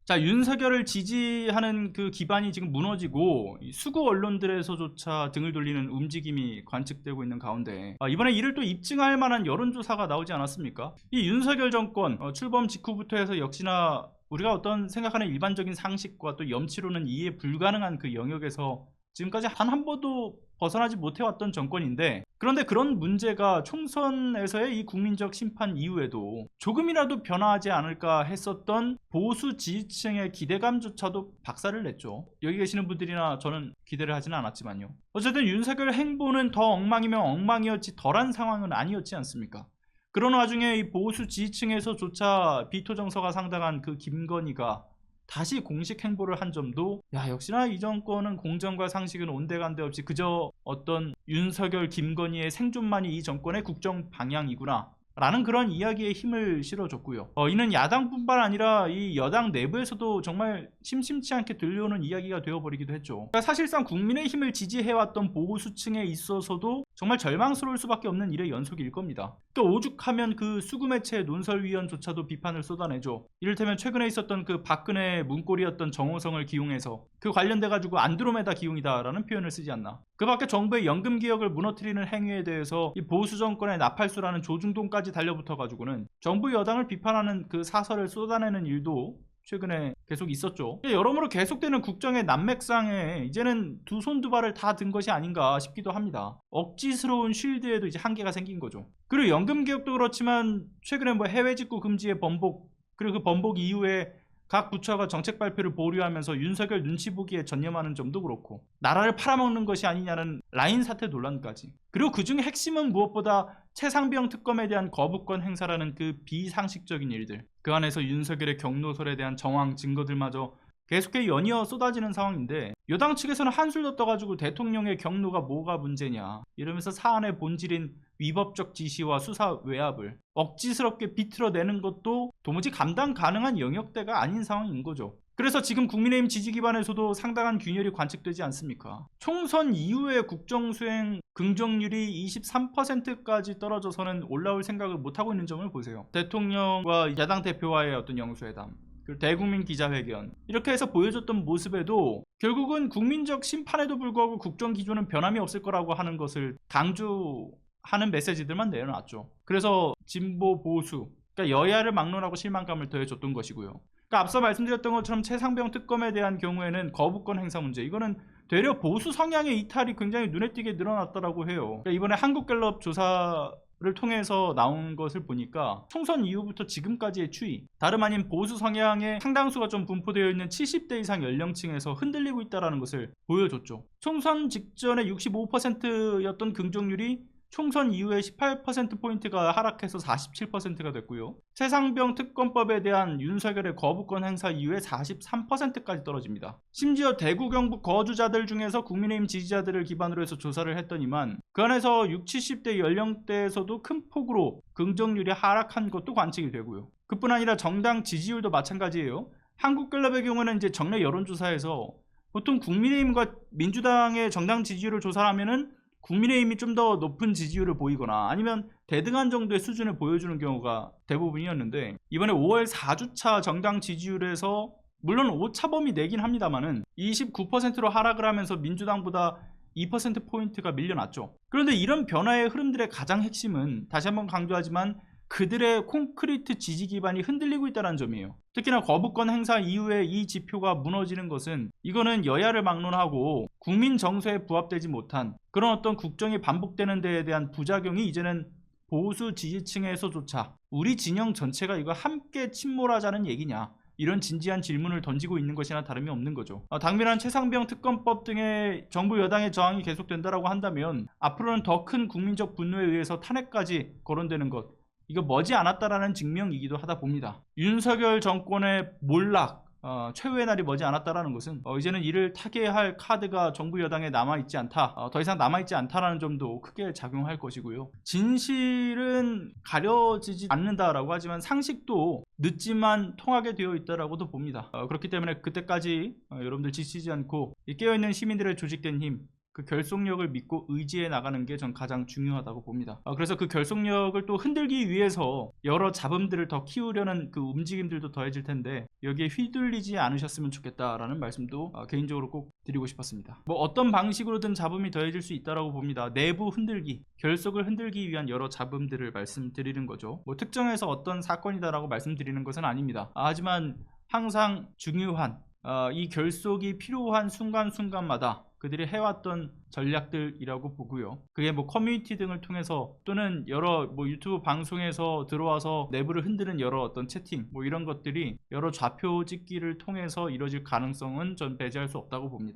자, 윤석열을 지지하는 그 기반이 지금 무너지고 수구 언론들에서조차 등을 돌리는 움직임이 관측되고 있는 가운데 이번에 이를 또 입증할 만한 여론조사가 나오지 않았습니까? 이 윤석열 정권 출범 직후부터 해서 역시나 우리가 어떤 생각하는 일반적인 상식과 또 염치로는 이해 불가능한 그 영역에서 지금까지 단 한 번도 벗어나지 못해왔던 정권인데, 그런데 그런 문제가 총선에서의 이 국민적 심판 이후에도 조금이라도 변화하지 않을까 했었던 보수 지지층의 기대감조차도 박살을 냈죠. 여기 계시는 분들이나 저는 기대를 하지는 않았지만요. 어쨌든 윤석열 행보는 더 엉망이면 엉망이었지 덜한 상황은 아니었지 않습니까? 그런 와중에 이 보수 지지층에서조차 비토 정서가 상당한 그 김건희가 다시 공식 행보를 한 점도 역시나 이 정권은 공정과 상식은 온데간데 없이 그저 어떤 윤석열 김건희의 생존만이 이 정권의 국정 방향이구나 라는 그런 이야기에 힘을 실어줬고요. 이는 야당뿐만 아니라 이 여당 내부에서도 정말 심심치 않게 들려오는 이야기가 되어버리기도 했죠. 그러니까 사실상 국민의힘을 지지해왔던 보수층에 있어서도 정말 절망스러울 수밖에 없는 일의 연속일 겁니다. 또 오죽하면 그 수구매체 논설위원조차도 비판을 쏟아내죠. 이를테면 최근에 있었던 그 박근혜 문고리였던 정호성을 기용해서 그 관련돼가지고 안드로메다 기용이다라는 표현을 쓰지 않나. 그 밖에 정부의 연금개혁을 무너뜨리는 행위에 대해서 이 보수 정권의 나팔수라는 조중동까지 달려붙어가지고는 정부 여당을 비판하는 그 사설을 쏟아내는 일도 최근에 계속 있었죠. 여러모로 계속되는 국정의 난맥상에 이제는 두 손 두 발을 다 든 것이 아닌가 싶기도 합니다. 억지스러운 쉴드에도 이제 한계가 생긴 거죠. 그리고 연금개혁도 그렇지만 최근에 뭐 해외 직구 금지의 번복, 그리고 그 번복 이후에 각 부처가 정책 발표를 보류하면서 윤석열 눈치 보기에 전념하는 점도 그렇고, 나라를 팔아먹는 것이 아니냐는 라인 사태 논란까지, 그리고 그중에 핵심은 무엇보다 최상병 특검에 대한 거부권 행사라는 그 비상식적인 일들, 그 안에서 윤석열의 경로설에 대한 정황 증거들마저 계속해 연이어 쏟아지는 상황인데, 여당 측에서는 한술 더 떠가지고 대통령의 경로가 뭐가 문제냐 이러면서 사안의 본질인 위법적 지시와 수사 외압을 억지스럽게 비틀어내는 것도 도무지 감당 가능한 영역대가 아닌 상황인 거죠. 그래서 지금 국민의힘 지지 기반에서도 상당한 균열이 관측되지 않습니까? 총선 이후에 국정수행 긍정률이 23%까지 떨어져서는 올라올 생각을 못하고 있는 점을 보세요. 대통령과 야당 대표와의 어떤 영수회담, 그리고 대국민 기자회견, 이렇게 해서 보여줬던 모습에도 결국은 국민적 심판에도 불구하고 국정 기조는 변함이 없을 거라고 하는 것을 강조하는 메시지들만 내려놨죠. 그래서 진보 보수, 그러니까 여야를 막론하고 실망감을 더해줬던 것이고요. 그러니까 앞서 말씀드렸던 것처럼 최상병 특검에 대한 경우에는 거부권 행사 문제, 이거는 되려 보수 성향의 이탈이 굉장히 눈에 띄게 늘어났더라고 해요. 그러니까 이번에 한국갤럽 조사를 통해서 나온 것을 보니까 총선 이후부터 지금까지의 추이, 다름 아닌 보수 성향의 상당수가 좀 분포되어 있는 70대 이상 연령층에서 흔들리고 있다는 것을 보여줬죠. 총선 직전에 65%였던 긍정률이 총선 이후에 18%포인트가 하락해서 47%가 됐고요. 최상병 특검법에 대한 윤석열의 거부권 행사 이후에 43%까지 떨어집니다. 심지어 대구 경북 거주자들 중에서 국민의힘 지지자들을 기반으로 해서 조사를 했더니만 그 안에서 60, 70대 연령대에서도 큰 폭으로 긍정률이 하락한 것도 관측이 되고요. 그뿐 아니라 정당 지지율도 마찬가지예요. 한국갤럽의 경우는 이제 정례 여론조사에서 보통 국민의힘과 민주당의 정당 지지율을 조사하면은 국민의힘이 좀 더 높은 지지율을 보이거나 아니면 대등한 정도의 수준을 보여주는 경우가 대부분이었는데, 이번에 5월 4주차 정당 지지율에서 물론 오차범위 내긴 합니다만은 29%로 하락을 하면서 민주당보다 2%포인트가 밀려났죠. 그런데 이런 변화의 흐름들의 가장 핵심은 다시 한번 강조하지만 그들의 콘크리트 지지 기반이 흔들리고 있다는 점이에요. 특히나 거부권 행사 이후에 이 지표가 무너지는 것은 이거는 여야를 막론하고 국민 정서에 부합되지 못한 그런 어떤 국정이 반복되는 데에 대한 부작용이 이제는 보수 지지층에서조차 우리 진영 전체가 이거 함께 침몰하자는 얘기냐, 이런 진지한 질문을 던지고 있는 것이나 다름이 없는 거죠. 당면한 최상병 특검법 등의 정부 여당의 저항이 계속된다라고 한다면 앞으로는 더 큰 국민적 분노에 의해서 탄핵까지 거론되는 것, 이거 머지않았다라는 증명이기도 하다 봅니다. 윤석열 정권의 몰락, 최후의 날이 머지않았다라는 것은 이제는 이를 타개할 카드가 정부 여당에 남아있지 않다, 더 이상 남아있지 않다라는 점도 크게 작용할 것이고요. 진실은 가려지지 않는다라고 하지만 상식도 늦지만 통하게 되어 있다라고도 봅니다. 그렇기 때문에 그때까지 여러분들 지치지 않고 깨어있는 시민들의 조직된 힘, 그 결속력을 믿고 의지해 나가는 게 전 가장 중요하다고 봅니다. 그래서 그 결속력을 또 흔들기 위해서 여러 잡음들을 더 키우려는 그 움직임들도 더해질 텐데 여기에 휘둘리지 않으셨으면 좋겠다라는 말씀도 개인적으로 꼭 드리고 싶었습니다. 뭐 어떤 방식으로든 잡음이 더해질 수 있다라고 봅니다. 내부 흔들기, 결속을 흔들기 위한 여러 잡음들을 말씀드리는 거죠. 뭐 특정해서 어떤 사건이다라고 말씀드리는 것은 아닙니다. 하지만 항상 중요한 이 결속이 필요한 순간순간마다 그들이 해왔던 전략들이라고 보고요. 그게 뭐 커뮤니티 등을 통해서 또는 여러 뭐 유튜브 방송에서 들어와서 내부를 흔드는 여러 어떤 채팅 뭐 이런 것들이 여러 좌표 찍기를 통해서 이뤄질 가능성은 전 배제할 수 없다고 봅니다.